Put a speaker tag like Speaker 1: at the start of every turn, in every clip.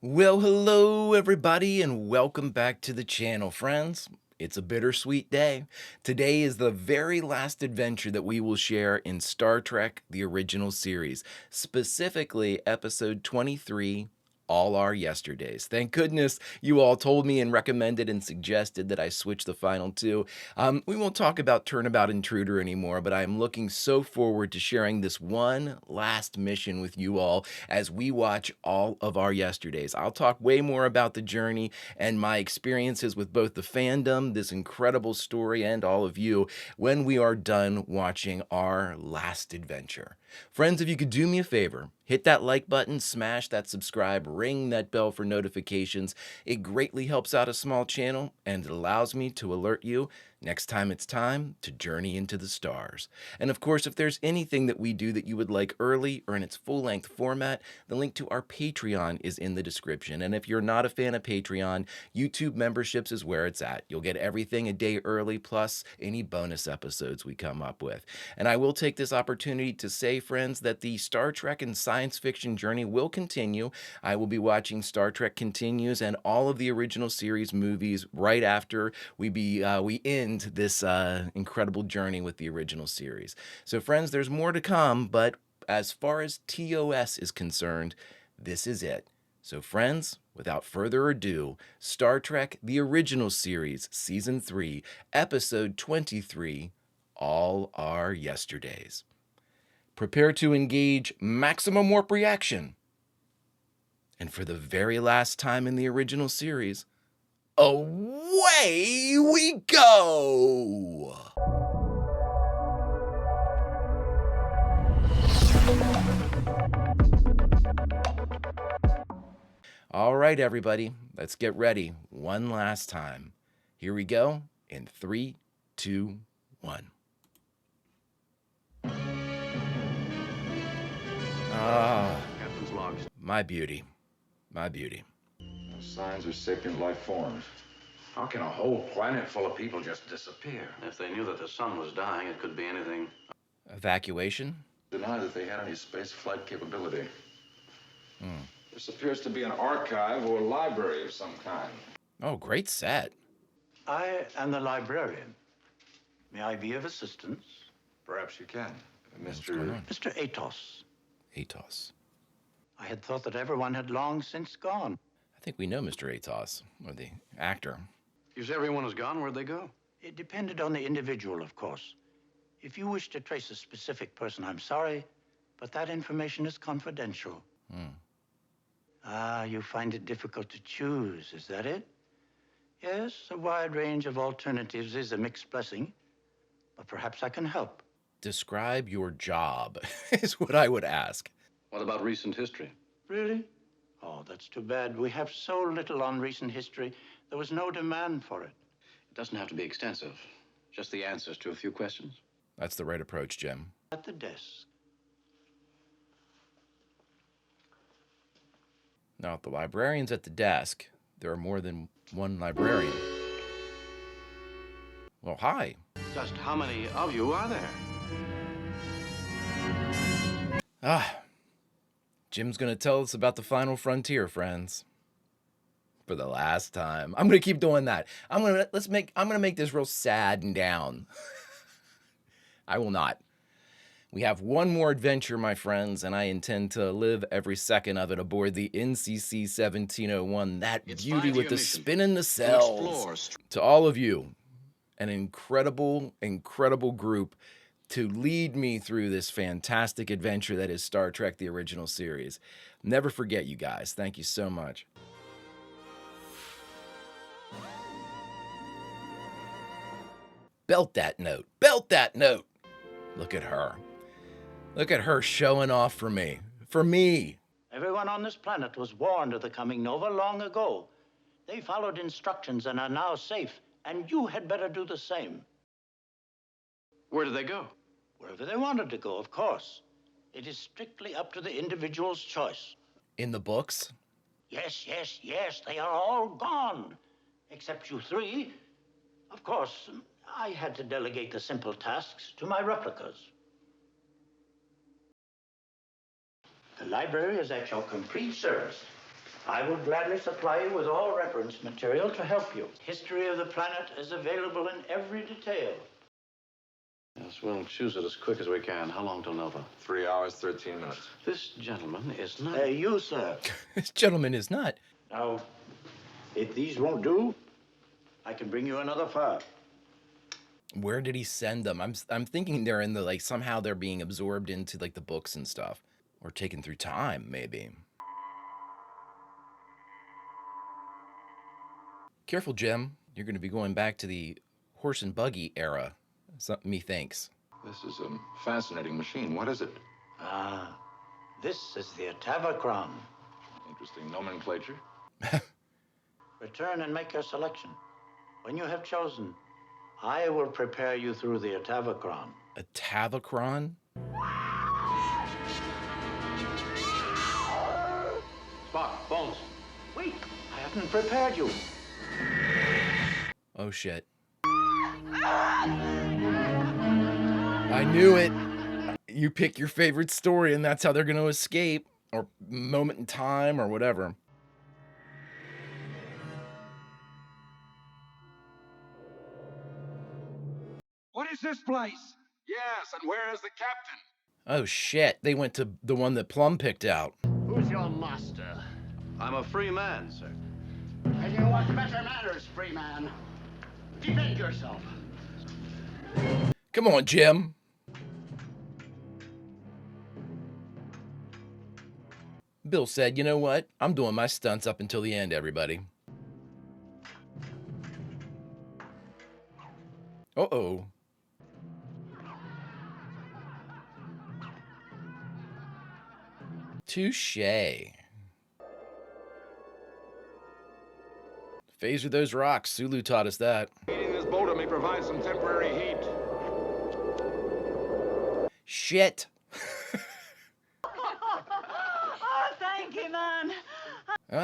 Speaker 1: Well, hello everybody and welcome back to the channel, friends. It's a bittersweet day. Today is the very last adventure that we will share in Star Trek, the original series, specifically episode 23, All Our Yesterdays. Thank goodness you all told me and recommended and suggested that I switch the final two. We won't talk about Turnabout Intruder anymore, but I am looking so forward to sharing this one last mission with you all as we watch All of Our Yesterdays. I'll talk way more about the journey and my experiences with both the fandom, this incredible story, and all of you when we are done watching our last adventure. Friends, if you could do me a favor, hit that like button, smash that subscribe, ring that bell for notifications. It greatly helps out a small channel and it allows me to alert you next time it's time to journey into the stars. And of course, if there's anything that we do that you would like early or in its full-length format, the link to our Patreon is in the description. And if you're not a fan of Patreon, YouTube memberships is where it's at. You'll get everything a day early, plus any bonus episodes we come up with. And I will take this opportunity to say, friends, that the Star Trek and science fiction journey will continue. I will be watching Star Trek Continues and all of the original series movies right after we end this incredible journey with the original series. So, friends, there's more to come, but as far as ToS is concerned, this is it. So, friends, without further ado, Star Trek The Original Series, Season 3, Episode 23, All Our Yesterdays. Prepare to engage maximum warp reaction. And for the very last time in the original series, away we go! All right, everybody, let's get ready one last time. Here we go in 3, 2, 1. Ah,
Speaker 2: Captain's logs.
Speaker 1: my beauty, my beauty.
Speaker 3: No signs of sapient life forms.
Speaker 2: How can a whole planet full of people just disappear?
Speaker 4: If they knew that the sun was dying, it could be anything.
Speaker 1: Evacuation?
Speaker 3: Deny that they had any space flight capability. This appears to be an archive or a library of some kind.
Speaker 1: Oh, great set.
Speaker 4: I am the librarian. May I be of assistance?
Speaker 3: Perhaps you can.
Speaker 1: What's going on?
Speaker 4: Mr. Atos.
Speaker 1: Atos.
Speaker 4: I had thought that everyone had long since gone.
Speaker 1: I think we know Mr. Atos, or the actor.
Speaker 2: You say everyone is gone? Where'd they go?
Speaker 4: It depended on the individual, of course. If you wish to trace a specific person, I'm sorry, but that information is confidential. Ah, you find it difficult to choose, is that it? Yes, a wide range of alternatives is a mixed blessing, but perhaps I can help.
Speaker 1: Describe your job, is what I would ask.
Speaker 2: What about recent history?
Speaker 4: Really? Oh, that's too bad. We have so little on recent history. There was no demand for it.
Speaker 2: It doesn't have to be extensive. Just the answers to a few questions.
Speaker 1: That's the right approach, Jim.
Speaker 4: At the desk.
Speaker 1: Now, if the librarian's at the desk, there are more than one librarian. Well, hi.
Speaker 4: Just how many of you are there?
Speaker 1: Jim's gonna tell us about the final frontier, friends. For the last time. I'm gonna keep doing that. I'm gonna make this real sad and down. I will not. We have one more adventure, my friends, and I intend to live every second of it aboard the NCC 1701, that
Speaker 2: It's
Speaker 1: beauty
Speaker 2: 5
Speaker 1: with the
Speaker 2: mission.
Speaker 1: spin in the cells. To all of you, an incredible, incredible group to lead me through this fantastic adventure that is Star Trek, the original series. Never forget you guys. Thank you so much. Belt that note. Belt that note. Look at her. Look at her showing off for me. For me.
Speaker 4: Everyone on this planet was warned of the coming nova long ago. They followed instructions and are now safe, and you had better do the same.
Speaker 2: Where did they go?
Speaker 4: Wherever they wanted to go, of course. It is strictly up to the individual's choice.
Speaker 1: In the books?
Speaker 4: Yes, they are all gone. Except you three. Of course, I had to delegate the simple tasks to my replicas. The library is at your complete service. I will gladly supply you with all reference material to help you. History of the planet is available in every detail.
Speaker 2: Yes, we'll choose it as quick as we can. How long till Nova?
Speaker 3: 3 hours, 13 minutes.
Speaker 2: This gentleman is not...
Speaker 4: You, sir.
Speaker 1: This gentleman is not.
Speaker 4: Now, if these won't do, I can bring you another file.
Speaker 1: Where did he send them? I'm thinking they're in the, like, somehow they're being absorbed into, like, the books and stuff. Or taken through time, maybe. Careful, Jim. You're going to be going back to the horse and buggy era. Methinks.
Speaker 3: This is a fascinating machine. What is it?
Speaker 4: This is the Atavachron.
Speaker 3: Interesting nomenclature.
Speaker 4: Return and make your selection. When you have chosen, I will prepare you through the Atavachron.
Speaker 1: Atavachron?
Speaker 2: Spock, Bones.
Speaker 4: Wait, I haven't prepared you.
Speaker 1: Oh, shit. I knew it. You pick your favorite story, and that's how they're going to escape. Or moment in time, or whatever.
Speaker 3: What is this place? Yes, and where is the captain?
Speaker 1: Oh, shit. They went to the one that Plum picked out.
Speaker 5: Who's your master?
Speaker 2: I'm a free man, sir.
Speaker 5: And you want better manners, free man. Defend yourself.
Speaker 1: Come on, Jim. Bill said, you know what? I'm doing my stunts up until the end, everybody. Uh-oh. Touché. Phaser those rocks. Sulu taught us that.
Speaker 3: Heating this boulder may provide some temporary heat.
Speaker 1: Shit.
Speaker 6: Oh, thank you, man.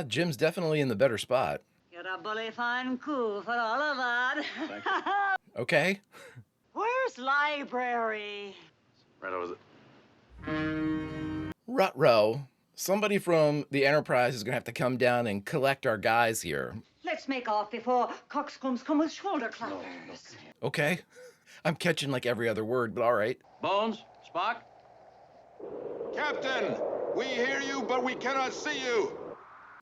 Speaker 1: Jim's definitely in the better spot.
Speaker 6: You're a bully fine coup for all of that.
Speaker 1: Okay.
Speaker 6: Where's library?
Speaker 2: Right over the...
Speaker 1: Ruh-roh. Somebody from the Enterprise is going to have to come down and collect our guys here.
Speaker 6: Let's make off before coxcombs come with shoulder clappers.
Speaker 1: Okay. I'm catching like every other word, but all right.
Speaker 2: Bones, Spock?
Speaker 3: Captain, we hear you, but we cannot see you.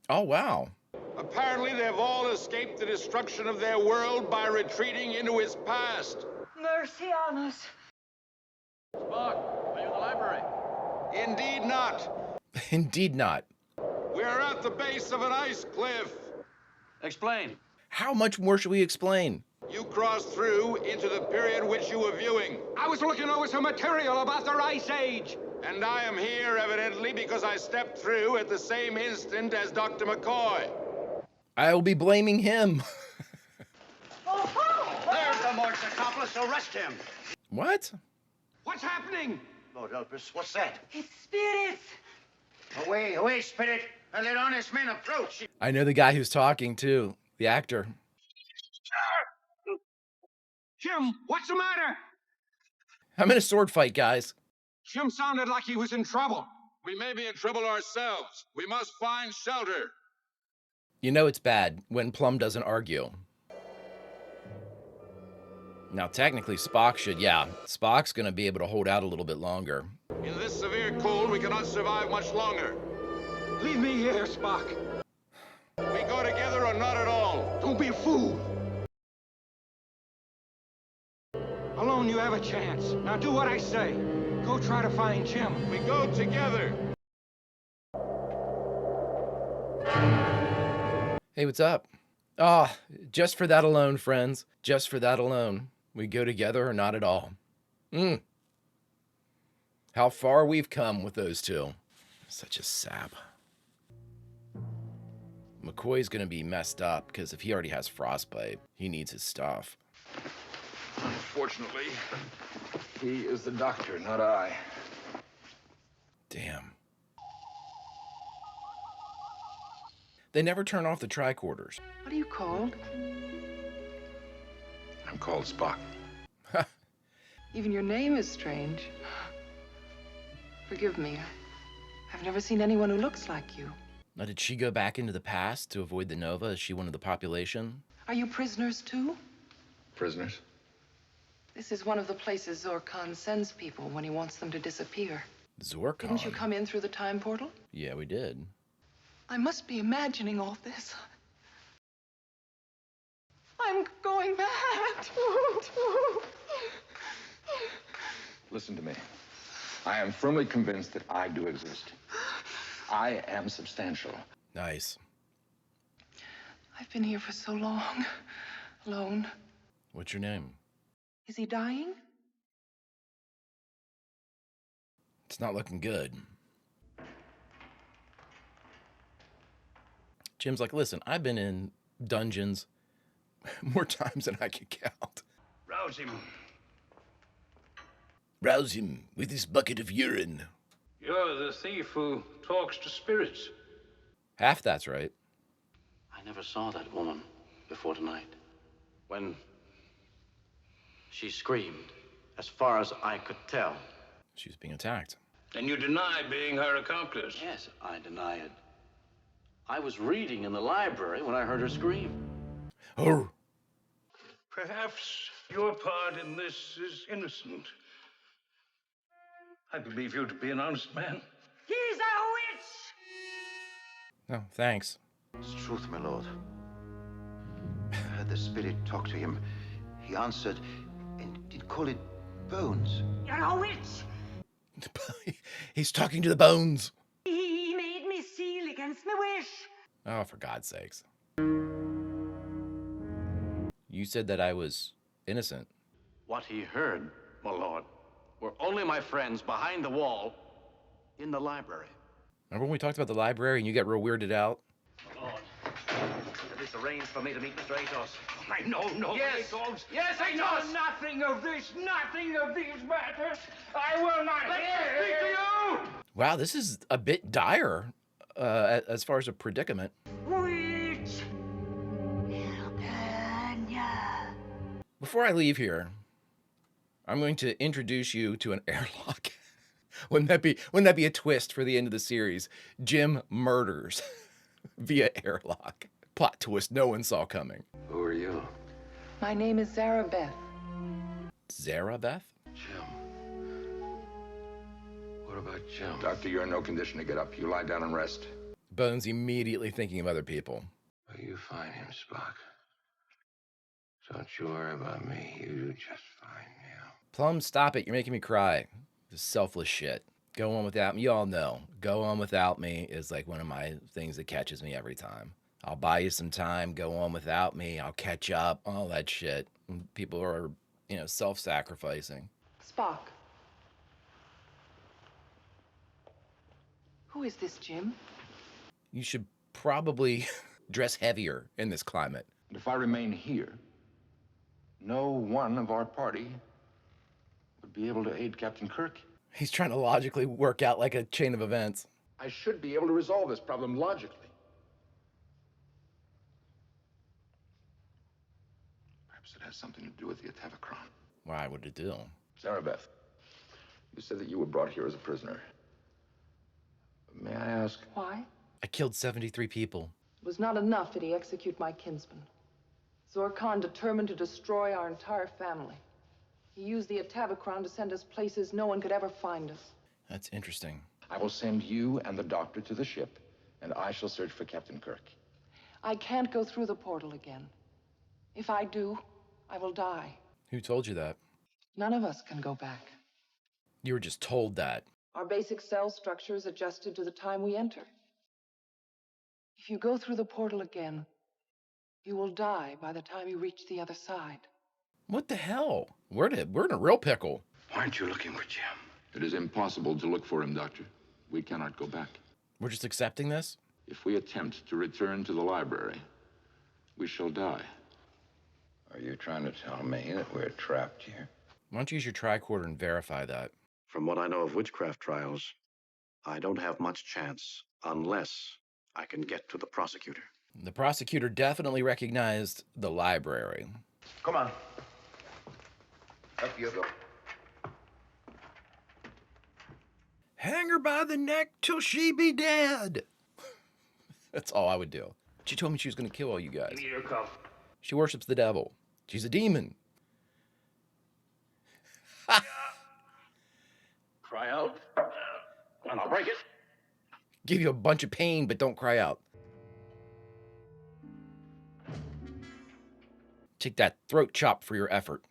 Speaker 1: Oh, wow.
Speaker 3: Apparently, they have all escaped the destruction of their world by retreating into its past.
Speaker 6: Mercy on us.
Speaker 2: Spock, are you in the library?
Speaker 3: Indeed not.
Speaker 1: Indeed not.
Speaker 3: We are at the base of an ice cliff.
Speaker 2: Explain.
Speaker 1: How much more should we explain?
Speaker 3: You crossed through into the period which you were viewing.
Speaker 7: I was looking over some material about the Ice Age.
Speaker 3: And I am here, evidently, because I stepped through at the same instant as Dr. McCoy.
Speaker 1: I will be blaming him.
Speaker 4: There's the Mort's accomplice. Arrest him.
Speaker 1: What?
Speaker 7: What's happening?
Speaker 4: Lord help us. What's that?
Speaker 6: It's spirits.
Speaker 4: Away, away, spirit, and let honest men approach.
Speaker 1: I know the guy who's talking, too. The actor.
Speaker 7: Jim, what's the matter?
Speaker 1: I'm in a sword fight, guys.
Speaker 7: Jim sounded like he was in trouble.
Speaker 3: We may be in trouble ourselves. We must find shelter.
Speaker 1: You know it's bad when Plum doesn't argue. Now, technically, Spock should, yeah. Spock's going to be able to hold out a little bit longer.
Speaker 3: In this severe cold, we cannot survive much longer.
Speaker 7: Leave me here, Spock.
Speaker 3: We go together or not at all.
Speaker 7: Don't be a fool. Alone you have a chance. Now do what I say. Go try to find Jim.
Speaker 3: We go together.
Speaker 1: Hey, what's up? Ah, just for that alone, friends. Just for that alone. We go together or not at all. How far we've come with those two. Such a sap. McCoy's gonna be messed up because if he already has frostbite, he needs his stuff.
Speaker 3: Unfortunately, he is the doctor, not I.
Speaker 1: Damn. They never turn off the tricorders.
Speaker 8: What are you called?
Speaker 3: I'm called Spock.
Speaker 8: Even your name is strange. Forgive me. I've never seen anyone who looks like you.
Speaker 1: Now, did she go back into the past to avoid the Nova? Is she one of the population?
Speaker 8: Are you prisoners too?
Speaker 3: Prisoners?
Speaker 8: This is one of the places Zorkon sends people when he wants them to disappear.
Speaker 1: Zorkon?
Speaker 8: Didn't you come in through the time portal?
Speaker 1: Yeah, we did.
Speaker 8: I must be imagining all this. I'm going mad.
Speaker 3: Listen to me. I am firmly convinced that I do exist. I am substantial.
Speaker 1: Nice.
Speaker 8: I've been here for so long, alone.
Speaker 1: What's your name?
Speaker 8: Is he dying?
Speaker 1: It's not looking good. Jim's like, listen, I've been in dungeons more times than I can count.
Speaker 4: Rouse him.
Speaker 1: Rouse him with this bucket of urine.
Speaker 9: You're the thief who talks to spirits.
Speaker 1: Half that's right.
Speaker 2: I never saw that woman before tonight. When she screamed, as far as I could tell.
Speaker 1: She was being attacked.
Speaker 9: And you deny being her accomplice.
Speaker 2: Yes, I deny it. I was reading in the library when I heard her scream.
Speaker 1: Oh.
Speaker 9: Perhaps your part in this is innocent. I believe you to be an honest man.
Speaker 6: He's a witch!
Speaker 1: No, thanks.
Speaker 10: It's truth, my lord. I heard the spirit talk to him. He answered and did call it bones.
Speaker 6: You're a witch!
Speaker 1: He's talking to the bones.
Speaker 6: He made me seal against my wish.
Speaker 1: Oh, for God's sakes. You said that I was innocent.
Speaker 2: What he heard, my lord, were only my friends behind the wall in the library.
Speaker 1: Remember when we talked about the library and you got real weirded out?
Speaker 2: My lord, it is arranged for me to meet Mr. Atos.
Speaker 7: I know no
Speaker 9: Yes.
Speaker 7: Atos.
Speaker 9: Yes,
Speaker 7: I know
Speaker 9: Atos.
Speaker 7: nothing of this, nothing of these matters. I will not speak to you.
Speaker 1: Wow, this is a bit dire as far as a predicament.
Speaker 6: Witch! It'll burn ya.
Speaker 1: Before I leave here, I'm going to introduce you to an airlock. Wouldn't that be a twist for the end of the series? Jim murders via airlock. Plot twist no one saw coming.
Speaker 10: Who are you?
Speaker 8: My name is Zarabeth.
Speaker 1: Zarabeth?
Speaker 10: Jim. What about Jim?
Speaker 3: Doctor, you're in no condition to get up. You lie down and rest.
Speaker 1: Bones immediately thinking of other people.
Speaker 10: Well, you find him, Spock. Don't you worry about me. You do just fine now.
Speaker 1: Plum, stop it. You're making me cry. This selfless shit. Go on without me. You all know. Go on without me is like one of my things that catches me every time. I'll buy you some time. Go on without me. I'll catch up. All that shit. People are, self-sacrificing.
Speaker 8: Spock. Who is this, Jim?
Speaker 1: You should probably dress heavier in this climate.
Speaker 3: And if I remain here, no one of our party would be able to aid Captain Kirk.
Speaker 1: He's trying to logically work out like a chain of events.
Speaker 3: I should be able to resolve this problem logically. Perhaps it has something to do with the Atavachron.
Speaker 1: Why would it do?
Speaker 3: Zarabeth, you said that you were brought here as a prisoner. May I ask?
Speaker 8: Why?
Speaker 1: I killed 73 people.
Speaker 8: It was not enough that he execute my kinsman. Zorkon determined to destroy our entire family. He used the Atavachron to send us places no one could ever find us.
Speaker 1: That's interesting.
Speaker 3: I will send you and the doctor to the ship, and I shall search for Captain Kirk.
Speaker 8: I can't go through the portal again. If I do, I will die.
Speaker 1: Who told you that?
Speaker 8: None of us can go back.
Speaker 1: You were just told that.
Speaker 8: Our basic cell structure is adjusted to the time we enter. If you go through the portal again, you will die by the time you reach the other side.
Speaker 1: What the hell? We're in a real pickle.
Speaker 10: Why aren't you looking for Jim?
Speaker 3: It is impossible to look for him, Doctor. We cannot go back.
Speaker 1: We're just accepting this?
Speaker 3: If we attempt to return to the library, we shall die.
Speaker 10: Are you trying to tell me that we're trapped here?
Speaker 1: Why don't you use your tricorder and verify that?
Speaker 2: From what I know of witchcraft trials, I don't have much chance unless I can get to the prosecutor.
Speaker 1: The prosecutor definitely recognized the library.
Speaker 10: Come on. Up you go.
Speaker 1: Hang her by the neck till she be dead. That's all I would do. She told me she was going to kill all you guys.
Speaker 9: Give me your cuff.
Speaker 1: She worships the devil. She's a demon.
Speaker 2: Cry out, and I'll break it.
Speaker 1: Give you a bunch of pain, but don't cry out. Take that throat chop for your effort.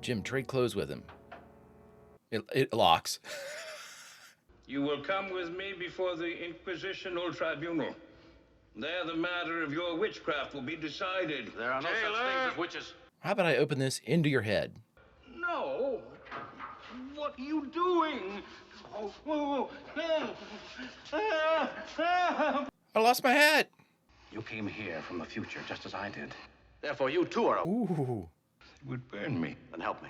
Speaker 1: Jim, trade clothes with him. It locks.
Speaker 9: You will come with me before the Inquisitional Tribunal. There the matter of your witchcraft will be decided.
Speaker 2: There are no such things as witches.
Speaker 1: How about I open this into your head?
Speaker 9: No. What are you doing?
Speaker 1: I lost my hat.
Speaker 2: You came here from the future, just as I did. Therefore, you too are a...
Speaker 1: Ooh.
Speaker 9: It would burn me.
Speaker 2: Then help me.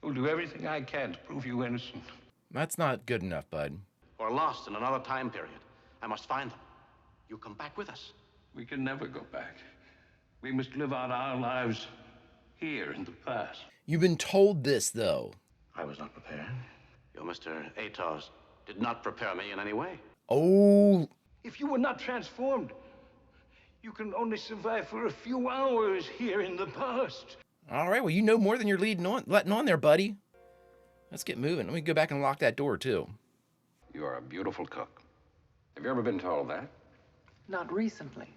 Speaker 9: I'll do everything I can to prove you innocent.
Speaker 1: That's not good enough, bud.
Speaker 2: Or lost in another time period. I must find them. You come back with us.
Speaker 9: We can never go back. We must live out our lives here in the past.
Speaker 1: You've been told this, though.
Speaker 2: I was not prepared. Your Mr. ToS did not prepare me in any way.
Speaker 1: Oh.
Speaker 9: If you were not transformed, you can only survive for a few hours here in the past.
Speaker 1: All right, well, you know more than you're letting on there, buddy. Let's get moving. Let me go back and lock that door, too.
Speaker 3: You are a beautiful cook. Have you ever been told that?
Speaker 8: Not recently.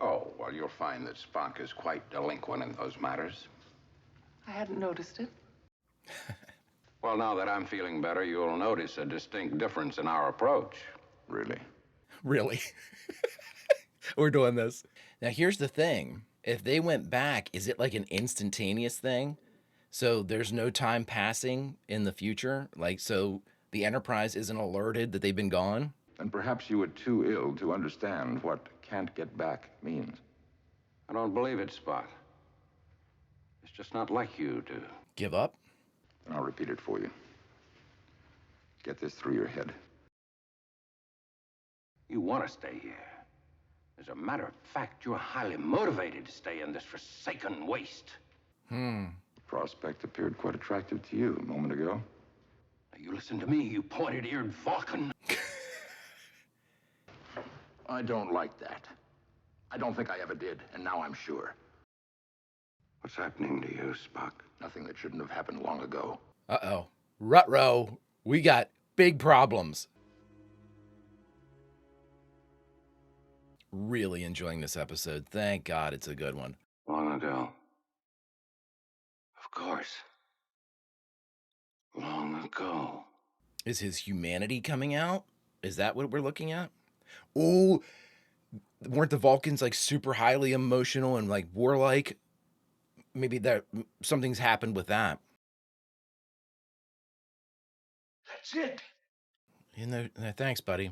Speaker 3: Oh, well, you'll find that Spock is quite delinquent in those matters.
Speaker 8: I hadn't noticed it.
Speaker 3: Well, now that I'm feeling better, you'll notice a distinct difference in our approach. Really?
Speaker 1: Really? We're doing this. Now, here's the thing. If they went back, is it like an instantaneous thing? So there's no time passing in the future? Like, so the Enterprise isn't alerted that they've been gone?
Speaker 3: And perhaps you were too ill to understand what can't get back means. I don't believe it, Spock. It's just not like you to...
Speaker 1: Give up?
Speaker 3: And I'll repeat it for you. Get this through your head. You want to stay here. As a matter of fact, you're highly motivated to stay in this forsaken waste. The prospect appeared quite attractive to you a moment ago. Now, you listen to me, you pointed-eared Vulcan. I don't like that. I don't think I ever did, and now I'm sure. What's happening to you, Spock? Nothing that shouldn't have happened long ago.
Speaker 1: Uh-oh. Ruh-roh. We got big problems. Really enjoying this episode. Thank God it's a good one.
Speaker 3: Long ago. Of course. Long ago.
Speaker 1: Is his humanity coming out? Is that what we're looking at? Oh, weren't the Vulcans like super highly emotional and like warlike? Maybe that something's happened with that.
Speaker 9: That's it.
Speaker 1: You know, thanks, buddy.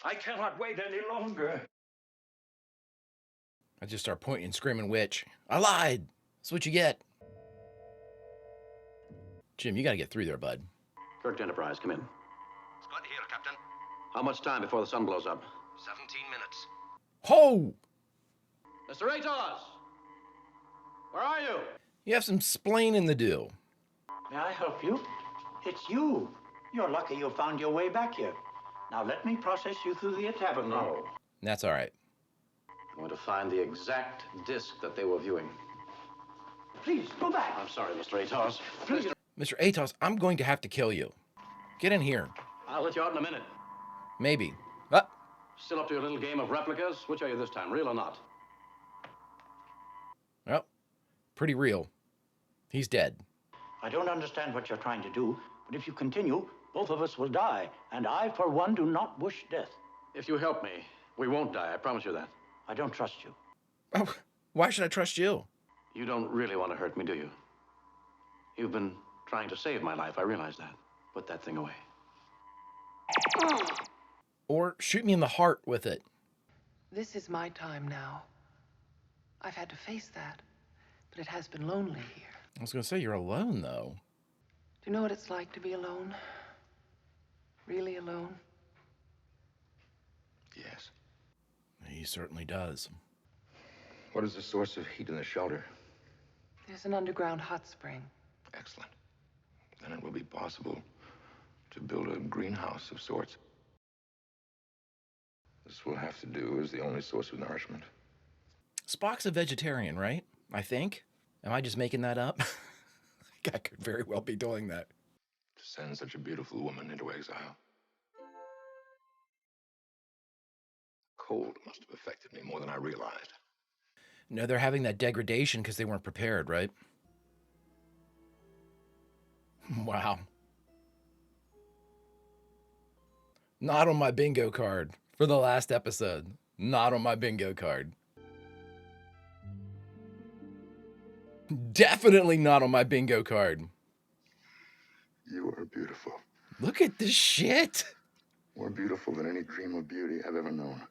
Speaker 9: I cannot wait any longer.
Speaker 1: I just start pointing and screaming, witch. I lied. That's what you get. Jim, you got to get through there, bud.
Speaker 2: Kirk to Enterprise, come in.
Speaker 10: Scott here, Captain.
Speaker 2: How much time before the sun blows up?
Speaker 10: 17 minutes.
Speaker 1: Ho!
Speaker 2: Mr. ToS! Where are you?
Speaker 1: You have some splaining to do.
Speaker 4: May I help you? It's you. You're lucky you found your way back here. Now let me process you through the tavern.
Speaker 2: No.
Speaker 1: That's all right.
Speaker 2: I'm going to find the exact disc that they were viewing.
Speaker 4: Please, go back.
Speaker 2: I'm sorry, Mr. ToS.
Speaker 4: Please.
Speaker 1: Mr. ToS, I'm going to have to kill you. Get in here.
Speaker 2: I'll let you out in a minute.
Speaker 1: Maybe.
Speaker 2: Still up to your little game of replicas? Which are you this time, real or not?
Speaker 1: Well, pretty real. He's dead.
Speaker 4: I don't understand what you're trying to do, but if you continue, both of us will die, and I, for one, do not wish death.
Speaker 2: If you help me, we won't die, I promise you that.
Speaker 4: I don't trust you.
Speaker 1: Oh, why should I trust you?
Speaker 2: You don't really want to hurt me, do you? You've been trying to save my life, I realize that. Put that thing away.
Speaker 1: Or shoot me in the heart with it.
Speaker 8: This is my time now. I've had to face that, but it has been lonely here.
Speaker 1: I was going to say, you're alone, though.
Speaker 8: Do you know what it's like to be alone? Really alone?
Speaker 3: Yes.
Speaker 1: He certainly does.
Speaker 3: What is the source of heat in the shelter?
Speaker 8: There's an underground hot spring.
Speaker 3: Excellent. Then it will be possible to build a greenhouse of sorts. This will have to do as the only source of nourishment.
Speaker 1: Spock's a vegetarian, right? I think. Am I just making that up? I could very well be doing that.
Speaker 3: To send such a beautiful woman into exile. Cold must have affected me more than I realized.
Speaker 1: No, they're having that degradation because they weren't prepared, right? Wow. Not on my bingo card for the last episode. Not on my bingo card. Definitely not on my bingo card.
Speaker 3: You are beautiful.
Speaker 1: Look at this shit.
Speaker 3: More beautiful than any dream of beauty I've ever known.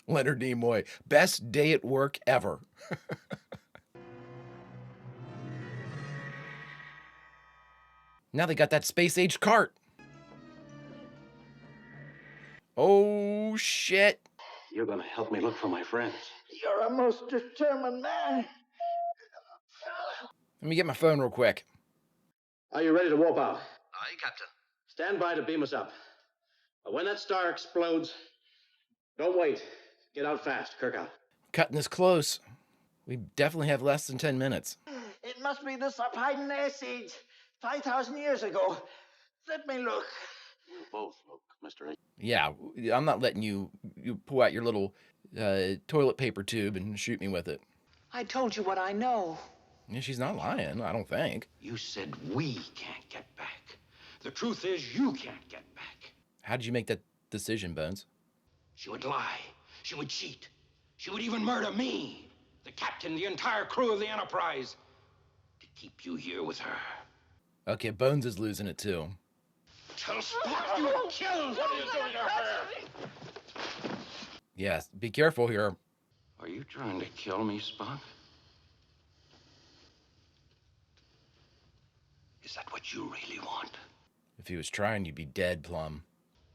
Speaker 1: Leonard Nimoy, best day at work ever. Now they got that space-age cart. Oh, shit.
Speaker 2: You're gonna help me look for my friends.
Speaker 4: You're a most determined man.
Speaker 1: Let me get my phone real quick.
Speaker 2: Are you ready to warp out?
Speaker 10: Aye, Captain.
Speaker 2: Stand by to beam us up. But when that star explodes, don't wait. Get out fast, Kirk out.
Speaker 1: Cutting this close. We definitely have less than 10 minutes.
Speaker 4: It must be the Sarpedon Ice Age, 5,000 years ago. Let me look.
Speaker 2: You both look, Mr. A.
Speaker 1: Yeah, I'm not letting you pull out your little toilet paper tube and shoot me with it.
Speaker 6: I told you what I know.
Speaker 1: Yeah, she's not lying, I don't think.
Speaker 4: You said we can't get back. The truth is you can't get back.
Speaker 1: How did you make that decision, Bones?
Speaker 7: She would lie. She would cheat. She would even murder me, the captain, the entire crew of the Enterprise, to keep you here with her.
Speaker 1: Okay, Bones is losing it too.
Speaker 7: Tell Spock you have killed. What are you doing to her?
Speaker 1: Yes, be careful here.
Speaker 2: Are you trying to kill me, Spock?
Speaker 7: Is that what you really want?
Speaker 1: If he was trying, you'd be dead, Plum.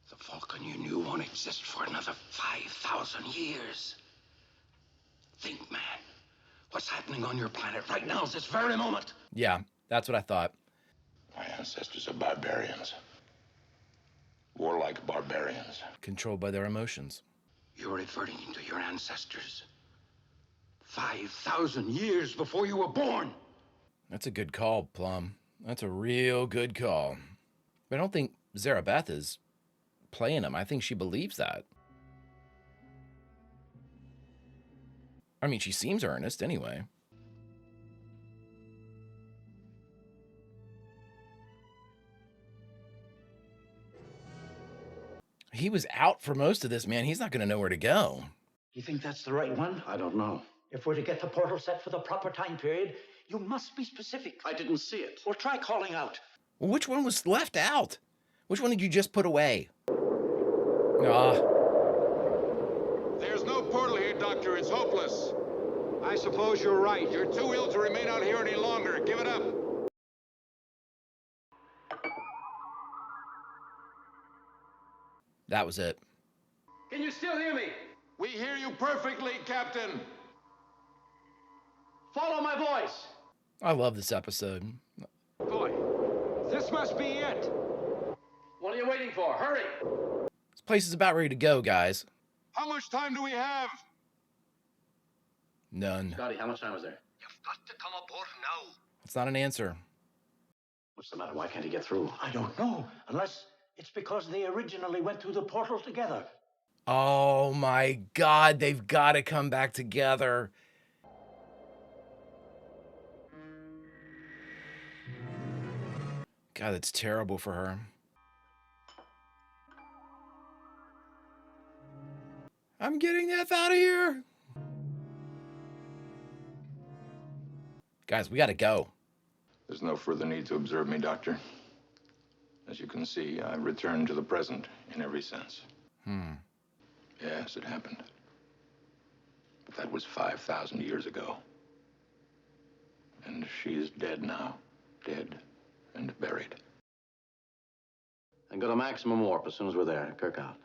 Speaker 7: The Vulcan you knew won't exist for another 5,000 years. Think, man. What's happening on your planet right now is this very moment.
Speaker 1: Yeah, that's what I thought.
Speaker 3: My ancestors are barbarians. Warlike barbarians.
Speaker 1: Controlled by their emotions.
Speaker 7: You're adverting to your ancestors. 5,000 years before you were born.
Speaker 1: That's a good call, Plum. That's a real good call. But I don't think Zarabeth is playing him. I think she believes that. I mean, she seems earnest anyway. He was out for most of this, man. He's not going to know where to go.
Speaker 4: You think that's the right one?
Speaker 2: I don't know.
Speaker 4: If we're to get the portal set for the proper time period, you must be specific.
Speaker 2: I didn't see it.
Speaker 4: Well, try calling out.
Speaker 1: Well, which one was left out? Which one did you just put away? Ah.
Speaker 11: There's no portal here, Doctor. It's hopeless. I suppose you're right. You're too ill to remain out here any longer. Give it up.
Speaker 1: That was it.
Speaker 2: Can you still hear me?
Speaker 11: We hear you perfectly, Captain.
Speaker 2: Follow my voice.
Speaker 1: I love this episode.
Speaker 7: Boy, this must be it.
Speaker 2: What are you waiting for? Hurry.
Speaker 1: This place is about ready to go, guys.
Speaker 11: How much time do we have?
Speaker 1: None.
Speaker 2: Scotty, how much time is there?
Speaker 10: You've got to come aboard now.
Speaker 1: That's not an answer.
Speaker 2: What's the matter? Why can't he get through?
Speaker 4: I don't know, unless it's because they originally went through the portal together.
Speaker 1: Oh my God, they've got to come back together. God, that's terrible for her. I'm getting the F out of here. Guys, we got to go.
Speaker 3: There's no further need to observe me, Doctor. As you can see, I returned to the present in every sense. Yes, it happened. But that was 5,000 years ago. And she is dead now. Dead and buried.
Speaker 2: And go to maximum warp as soon as we're there. Kirk out.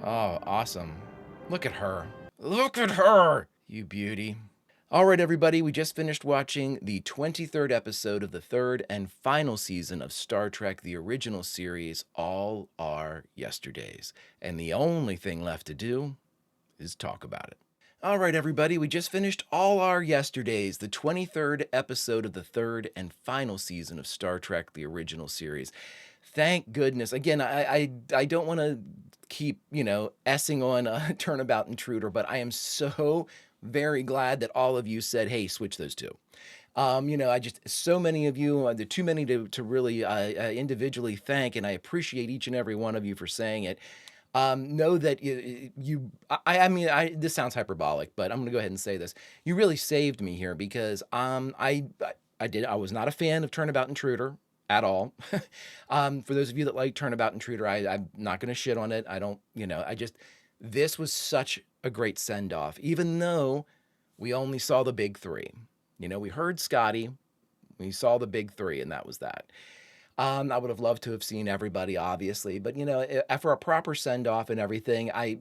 Speaker 1: Oh, awesome. Look at her. Look at her, you beauty. All right, everybody, we just finished watching the 23rd episode of the third and final season of Star Trek, the original series, All Our Yesterdays. And the only thing left to do is talk about it. All right, everybody, we just finished All Our Yesterdays, the 23rd episode of the third and final season of Star Trek, the original series. Thank goodness. Again, I don't want to keep, essing on Turnabout Intruder, but I am so very glad that all of you said, hey, switch those two. So many of you, there are too many to really individually thank, and I appreciate each and every one of you for saying it. Know that this sounds hyperbolic, but I'm going to go ahead and say this. You really saved me here because I was not a fan of Turnabout Intruder at all. For those of you that like Turnabout Intruder, I'm not going to shit on it. This was such a great send-off, even though we only saw the big three. We heard Scotty, we saw the big three, and that was that. I would have loved to have seen everybody, obviously, but for a proper send-off and everything, I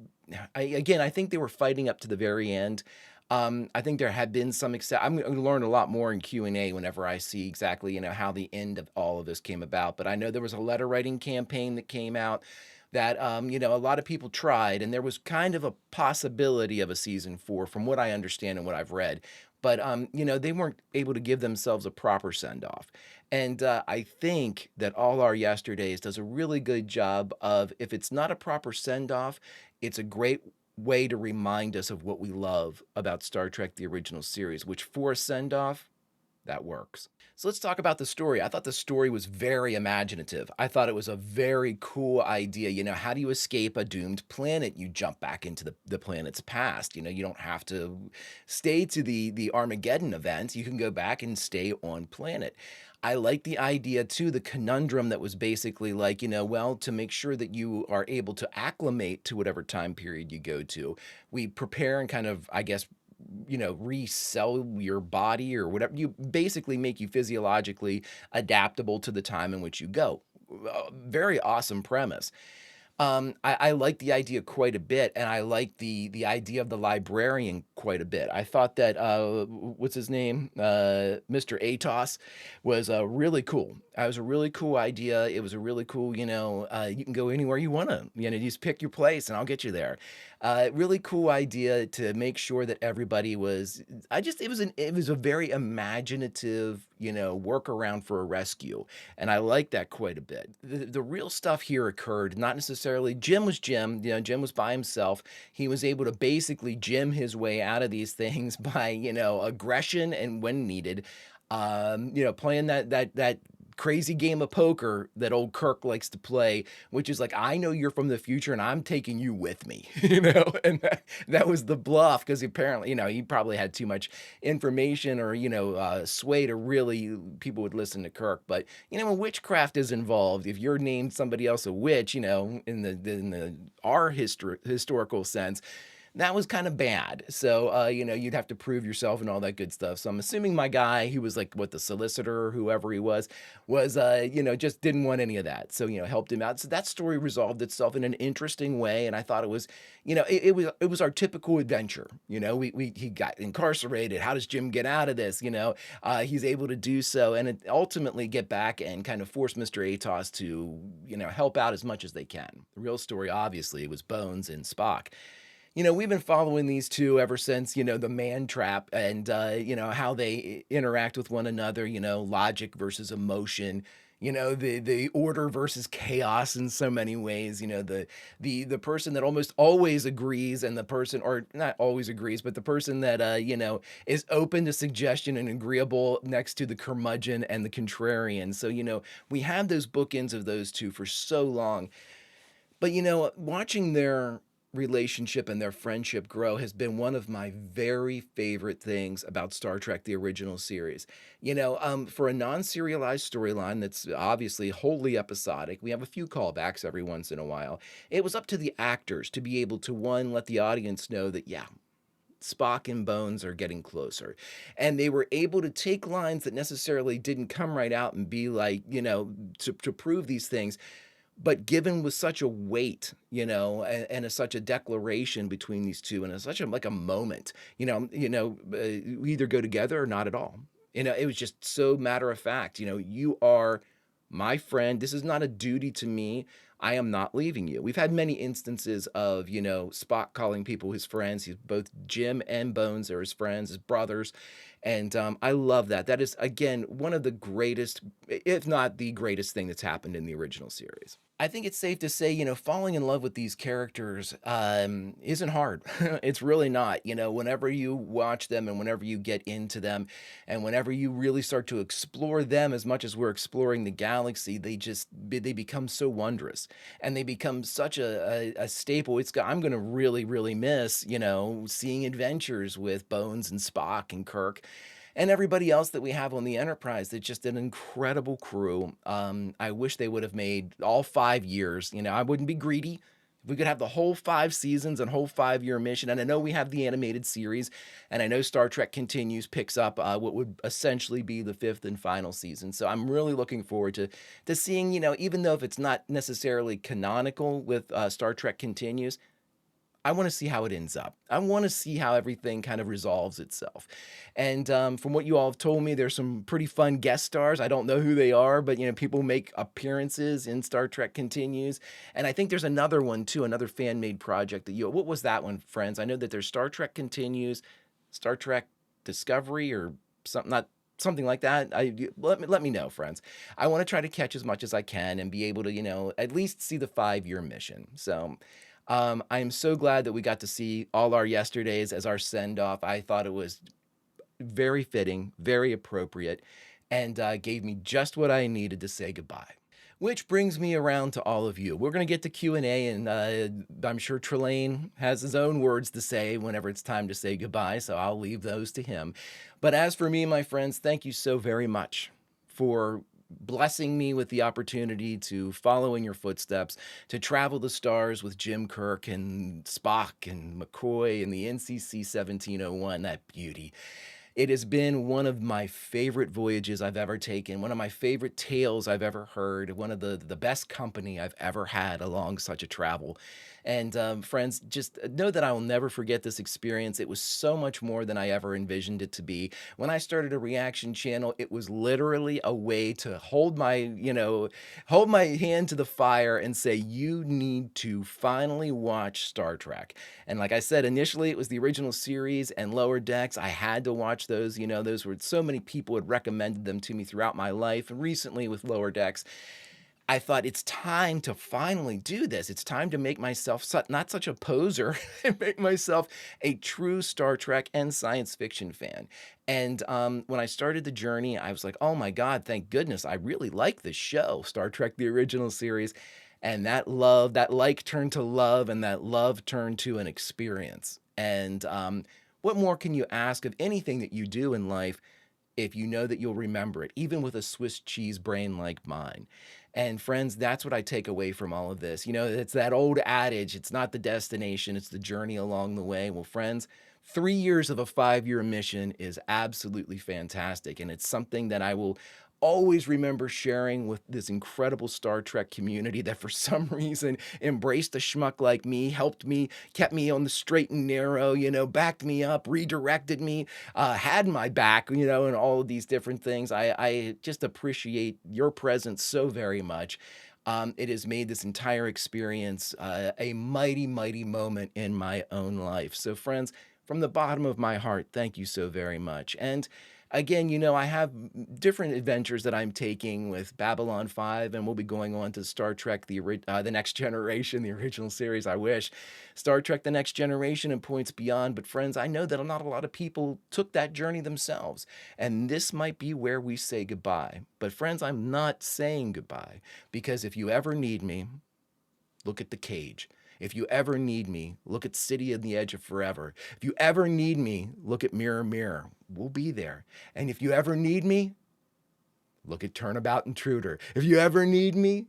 Speaker 1: think they were fighting up to the very end. I think there had been some I'm going to learn a lot more in Q&A whenever I see exactly, how the end of all of this came about. But I know there was a letter writing campaign that came out that, a lot of people tried, and there was kind of a possibility of a season 4 from what I understand and what I've read. But, they weren't able to give themselves a proper send-off. And I think that All Our Yesterdays does a really good job of, if it's not a proper send-off, it's a great way to remind us of what we love about Star Trek, the original series, which for a send-off, that works. So let's talk about the story. I thought the story was very imaginative. I thought it was a very cool idea. How do you escape a doomed planet? You jump back into the planet's past. You don't have to stay to the Armageddon event. You can go back and stay on planet. I like the idea, too, the conundrum that was basically like, to make sure that you are able to acclimate to whatever time period you go to, we prepare and kind of, I guess, resell your body or whatever. You basically make you physiologically adaptable to the time in which you go. Very awesome premise. I like the idea quite a bit, and I like the idea of the librarian quite a bit. I thought that what's his name, Mr. ToS, was really cool. It was a really cool idea. It was a really cool, you can go anywhere you want to. You just pick your place, and I'll get you there. Really cool idea to make sure that everybody was. It was a very imaginative, workaround for a rescue, and I like that quite a bit. The real stuff here occurred, not necessarily. Jim was Jim. Jim was by himself. He was able to basically Jim his way out of these things by aggression and when needed, playing that crazy game of poker that old Kirk likes to play, which is like, I know you're from the future and I'm taking you with me, and that was the bluff, because apparently, he probably had too much information or, sway to really, people would listen to Kirk. But, when witchcraft is involved, if you're named somebody else a witch, in our historical sense, that was kind of bad. So, you'd have to prove yourself and all that good stuff. So I'm assuming my guy, who was like, the solicitor or whoever he was, just didn't want any of that. So, helped him out. So that story resolved itself in an interesting way. And I thought it was, it was our typical adventure. He got incarcerated. How does Jim get out of this? He's able to do so and ultimately get back and kind of force Mr. ToS to, help out as much as they can. The real story, obviously, was Bones and Spock. We've been following these two ever since, the man trap and, how they interact with one another, logic versus emotion, the order versus chaos in so many ways, the person that almost always agrees and the person, or not always agrees, but the person that, is open to suggestion and agreeable next to the curmudgeon and the contrarian. So, we have those bookends of those two for so long. But, watching their relationship and their friendship grow has been one of my very favorite things about Star Trek, the original series. For a non-serialized storyline that's obviously wholly episodic, we have a few callbacks every once in a while. It was up to the actors to be able to, one, let the audience know that, yeah, Spock and Bones are getting closer. And they were able to take lines that necessarily didn't come right out and be like, to prove these things, but given with such a weight, and such a declaration between these two, and such a like a moment, we either go together or not at all. It was just so matter of fact. You are my friend. This is not a duty to me. I am not leaving you. We've had many instances of, Spock calling people his friends. He's both Jim and Bones are his friends, his brothers. And I love that. That is, again, one of the greatest, if not the greatest thing that's happened in the original series. I think it's safe to say, falling in love with these characters isn't hard. It's really not. Whenever you watch them and whenever you get into them and whenever you really start to explore them as much as we're exploring the galaxy, they become so wondrous and they become such a staple. I'm going to really, really miss, seeing adventures with Bones and Spock and Kirk and everybody else that we have on the Enterprise. It's just an incredible crew. I wish they would have made all 5 years. I wouldn't be greedy. If we could have the whole 5 seasons and whole 5-year mission, and I know we have the animated series, and I know Star Trek Continues picks up what would essentially be the 5th and final season. So I'm really looking forward to seeing, even though if it's not necessarily canonical with Star Trek Continues, I want to see how it ends up. I want to see how everything kind of resolves itself. And from what you all have told me, there's some pretty fun guest stars. I don't know who they are, but people make appearances in Star Trek Continues. And I think there's another one too, another fan-made project that what was that one, friends? I know that there's Star Trek Continues, Star Trek Discovery, or something like that. Let me know, friends. I want to try to catch as much as I can and be able to, at least see the 5-year mission. So I am so glad that we got to see all our yesterdays as our send-off. I thought it was very fitting, very appropriate, and gave me just what I needed to say goodbye. Which brings me around to all of you. We're going to get to Q&A, and I'm sure Trelane has his own words to say whenever it's time to say goodbye, so I'll leave those to him. But as for me, my friends, thank you so very much for blessing me with the opportunity to follow in your footsteps, to travel the stars with Jim Kirk and Spock and McCoy and the NCC 1701, that beauty. It has been one of my favorite voyages I've ever taken, one of my favorite tales I've ever heard, one of the best company I've ever had along such a travel. And friends, just know that I will never forget this experience. It was so much more than I ever envisioned it to be. When I started a reaction channel, it was literally a way to hold my hand to the fire and say, you need to finally watch Star Trek. And like I said, initially it was the original series and Lower Decks. I had to watch those. Those were so many people had recommended them to me throughout my life. And recently with Lower Decks, I thought it's time to finally do this. It's time to make myself not such a poser and make myself a true Star Trek and science fiction fan. And when I started the journey, I was like, oh my God, thank goodness. I really like this show, Star Trek, the original series. And that like turned to love, and that love turned to an experience. And what more can you ask of anything that you do in life if you know that you'll remember it, even with a Swiss cheese brain like mine? And friends, that's what I take away from all of this. It's that old adage, it's not the destination, it's the journey along the way. Well, friends, 3 years of a 5-year mission is absolutely fantastic. And it's something that I will always remember sharing with this incredible Star Trek community that for some reason embraced a schmuck like me, helped me, kept me on the straight and narrow, backed me up, redirected me, had my back, and all of these different things. I just appreciate your presence so very much. It has made this entire experience a mighty, mighty moment in my own life. So friends, from the bottom of my heart, thank you so very much. And again, I have different adventures that I'm taking with Babylon 5, and we'll be going on to Star Trek, the Next Generation, the original series, I wish. Star Trek, the Next Generation, and points beyond. But friends, I know that not a lot of people took that journey themselves, and this might be where we say goodbye. But friends, I'm not saying goodbye, because if you ever need me, look at The Cage. If you ever need me, look at City on the Edge of Forever. If you ever need me, look at Mirror, Mirror. We'll be there. And if you ever need me, look at Turnabout Intruder. If you ever need me,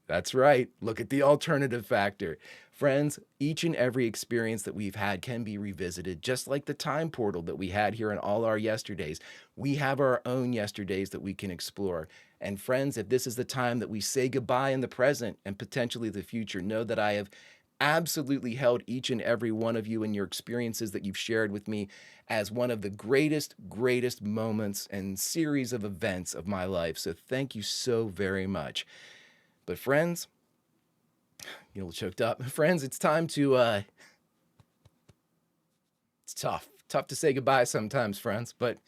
Speaker 1: that's right, look at The Alternative Factor. Friends, each and every experience that we've had can be revisited, just like the time portal that we had here in all our yesterdays. We have our own yesterdays that we can explore. And friends, if this is the time that we say goodbye in the present and potentially the future, know that I have absolutely held each and every one of you and your experiences that you've shared with me as one of the greatest moments and series of events of my life. So thank you so very much. But friends, a little choked up. Friends, it's time to, it's tough to say goodbye sometimes, friends, but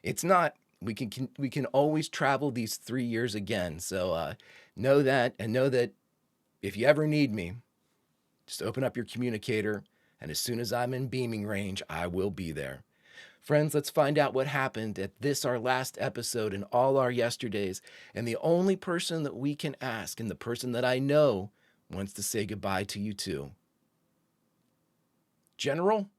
Speaker 1: it's not. We can always travel these 3 years again. So know that, and know that if you ever need me, just open up your communicator, and as soon as I'm in beaming range, I will be there. Friends, let's find out what happened at this, our last episode, in all our yesterdays, and the only person that we can ask, and the person that I know wants to say goodbye to you too. General?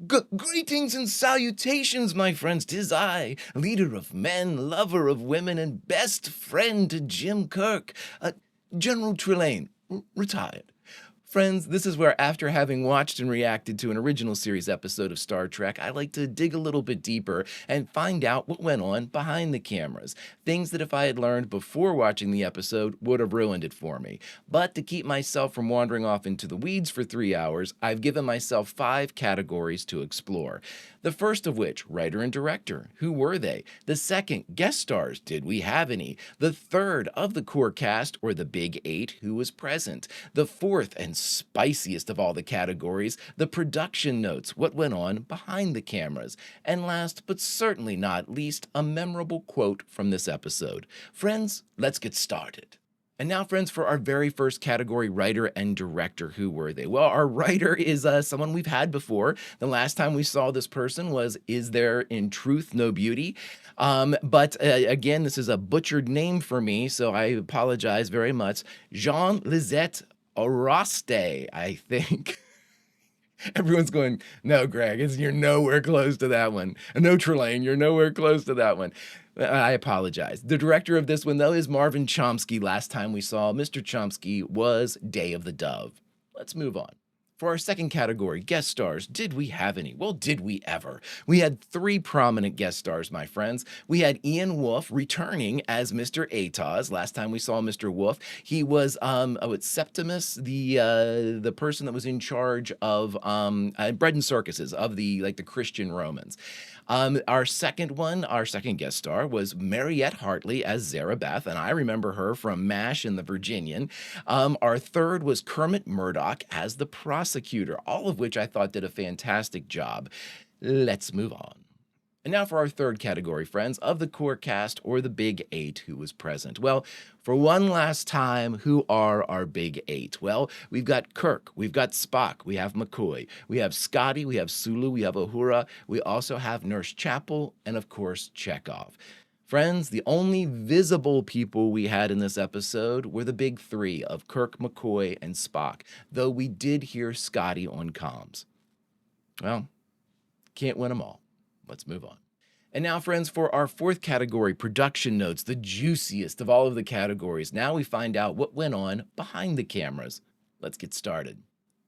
Speaker 1: Greetings and salutations, my friends. 'Tis I, leader of men, lover of women, and best friend to Jim Kirk, General Trelane, retired. Friends, this is where, after having watched and reacted to an original series episode of Star Trek, I like to dig a little bit deeper and find out what went on behind the cameras. Things that if I had learned before watching the episode would have ruined it for me. But to keep myself from wandering off into the weeds for 3 hours, I've given myself 5 categories to explore. The first of which, writer and director. Who were they? The second, guest stars. Did we have any? The third, of the core cast, or the Big 8, who was present? The fourth, and spiciest of all the categories, the production notes, what went on behind the cameras. And last, but certainly not least, a memorable quote from this episode. Friends, let's get started. And now, friends, for our very first category, writer and director. Who were they? Well, our writer is someone we've had before. The last time we saw this person was Is There in Truth No Beauty? But again, this is a butchered name for me, so I apologize very much. Jean Lisette Araste, I think. Everyone's going, no, Greg, you're nowhere close to that one. No, Trelane, you're nowhere close to that one. I apologize. The director of this one, though, is Marvin Chomsky. Last time we saw Mr. Chomsky was Day of the Dove. Let's move on. For our second category, guest stars, did we have any? Well, did we ever? We had 3 prominent guest stars, my friends. We had Ian Wolfe returning as Mr. ToS. Last time we saw Mr. Wolfe, he was it's Septimus, the person that was in charge of bread and circuses of the Christian Romans. Our second guest star was Mariette Hartley as Zarabeth, and I remember her from MASH and The Virginian. Our third was Kermit Murdoch as the prosecutor, all of which I thought did a fantastic job. Let's move on. And now for our third category, friends, of the core cast, or the Big 8, who was present. Well, for one last time, who are our Big 8? Well, we've got Kirk, we've got Spock, we have McCoy, we have Scotty, we have Sulu, we have Uhura, we also have Nurse Chapel, and of course, Chekhov. Friends, the only visible people we had in this episode were the big 3 of Kirk, McCoy, and Spock, though we did hear Scotty on comms. Well, can't win them all. Let's move on. And now, friends, for our fourth category, production notes, the juiciest of all of the categories. Now we find out what went on behind the cameras. Let's get started.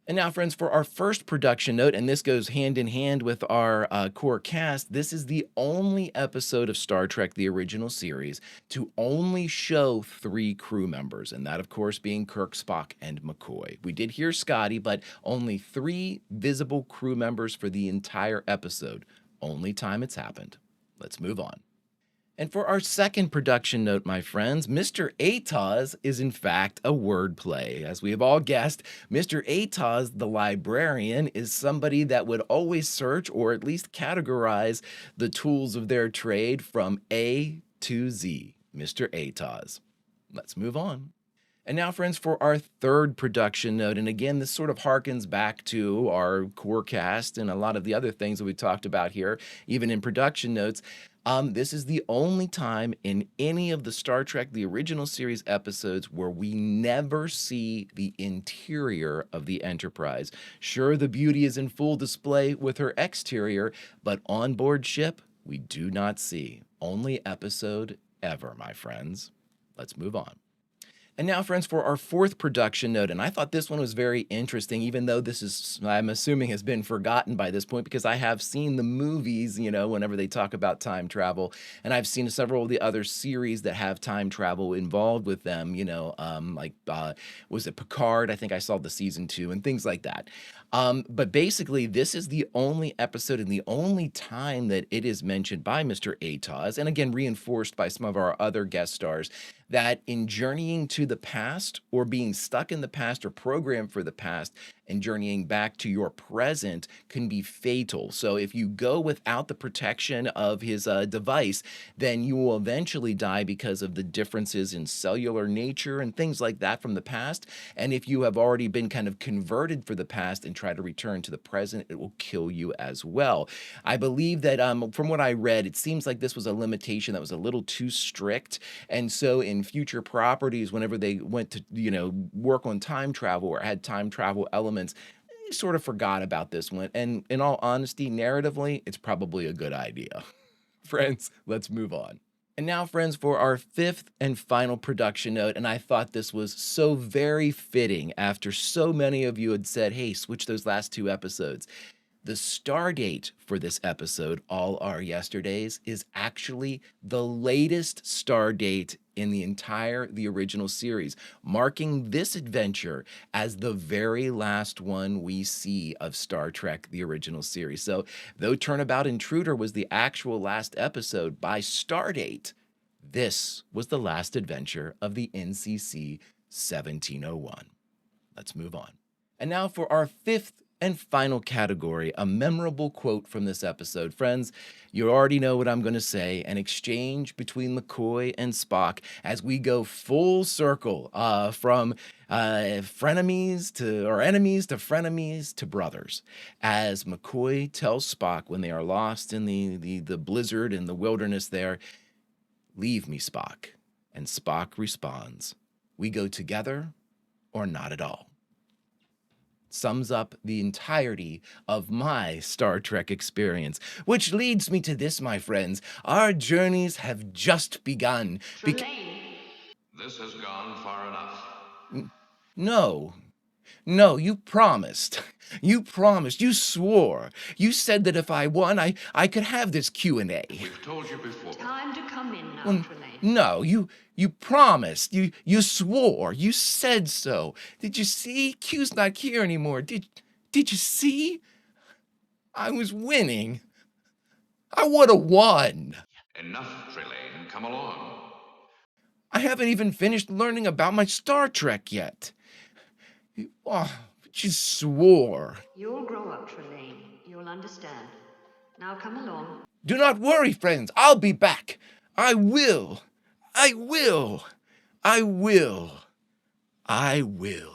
Speaker 1: And now, friends, for our first production note, and this goes hand in hand with our core cast, this is the only episode of Star Trek, the original series, to only show 3 crew members, and that, of course, being Kirk, Spock, and McCoy. We did hear Scotty, but only 3 visible crew members for the entire episode. Only time it's happened. Let's move on. And for our second production note, my friends, Mr. ToS is in fact a wordplay. As we have all guessed, Mr. ToS, the librarian, is somebody that would always search or at least categorize the tools of their trade from A to Z. Mr. ToS. Let's move on. And now, friends, for our third production note, and again, this sort of harkens back to our core cast and a lot of the other things that we talked about here, even in production notes. This is the only time in any of the Star Trek, the original series episodes, where we never see the interior of the Enterprise. Sure, the beauty is in full display with her exterior, but on board ship, we do not see. Only episode ever, my friends. Let's move on. And now, friends, for our fourth production note, and I thought this one was very interesting, even though this is, I'm assuming, has been forgotten by this point, because I have seen the movies, you know, whenever they talk about time travel, and I've seen several of the other series that have time travel involved with them, you know, was it Picard? I think I saw the season 2 and things like that. But basically, this is the only episode and the only time that it is mentioned by Mr. ToS, and again, reinforced by some of our other guest stars, that in journeying to the past or being stuck in the past or programmed for the past and journeying back to your present can be fatal. So if you go without the protection of his device, then you will eventually die because of the differences in cellular nature and things like that from the past. And if you have already been kind of converted for the past and try to return to the present, it will kill you as well. I believe that from what I read, it seems like this was a limitation that was a little too strict. And so in future properties, whenever they went to, you know, work on time travel or had time travel elements, they sort of forgot about this one. And in all honesty, narratively, it's probably a good idea. Friends, let's move on. And now, friends, for our fifth and final production note, and I thought this was so very fitting after so many of you had said, hey, switch those last 2 episodes. The star date for this episode, All Our Yesterdays, is actually the latest star date in the original series, marking this adventure as the very last one we see of Star Trek, the original series. So though Turnabout Intruder was the actual last episode, by star date, this was the last adventure of the NCC 1701. Let's move on. And now for our fifth and final category, a memorable quote from this episode. Friends, you already know what I'm going to say, an exchange between McCoy and Spock as we go full circle from enemies to frenemies to brothers. As McCoy tells Spock when they are lost in the blizzard and the wilderness there, "Leave me, Spock." And Spock responds, "We go together or not at all." Sums up the entirety of my Star Trek experience. Which leads me to this, my friends. Our journeys have just begun.
Speaker 7: This has gone far enough.
Speaker 1: No, you promised. You promised. You swore. You said that if I won, I could have this Q&A.
Speaker 7: We've told you before.
Speaker 6: Time to come in now, Trelane.
Speaker 1: No, you promised. You swore. You said so. Did you see? Q's not here anymore. Did you see? I was winning. I would have won.
Speaker 7: Enough, Trelane. Come along.
Speaker 1: I haven't even finished learning about my Star Trek yet. Oh, but you swore.
Speaker 6: You'll grow up, Trelane. You'll understand. Now come along.
Speaker 1: Do not worry, friends. I'll be back. I will. I will. I will. I will.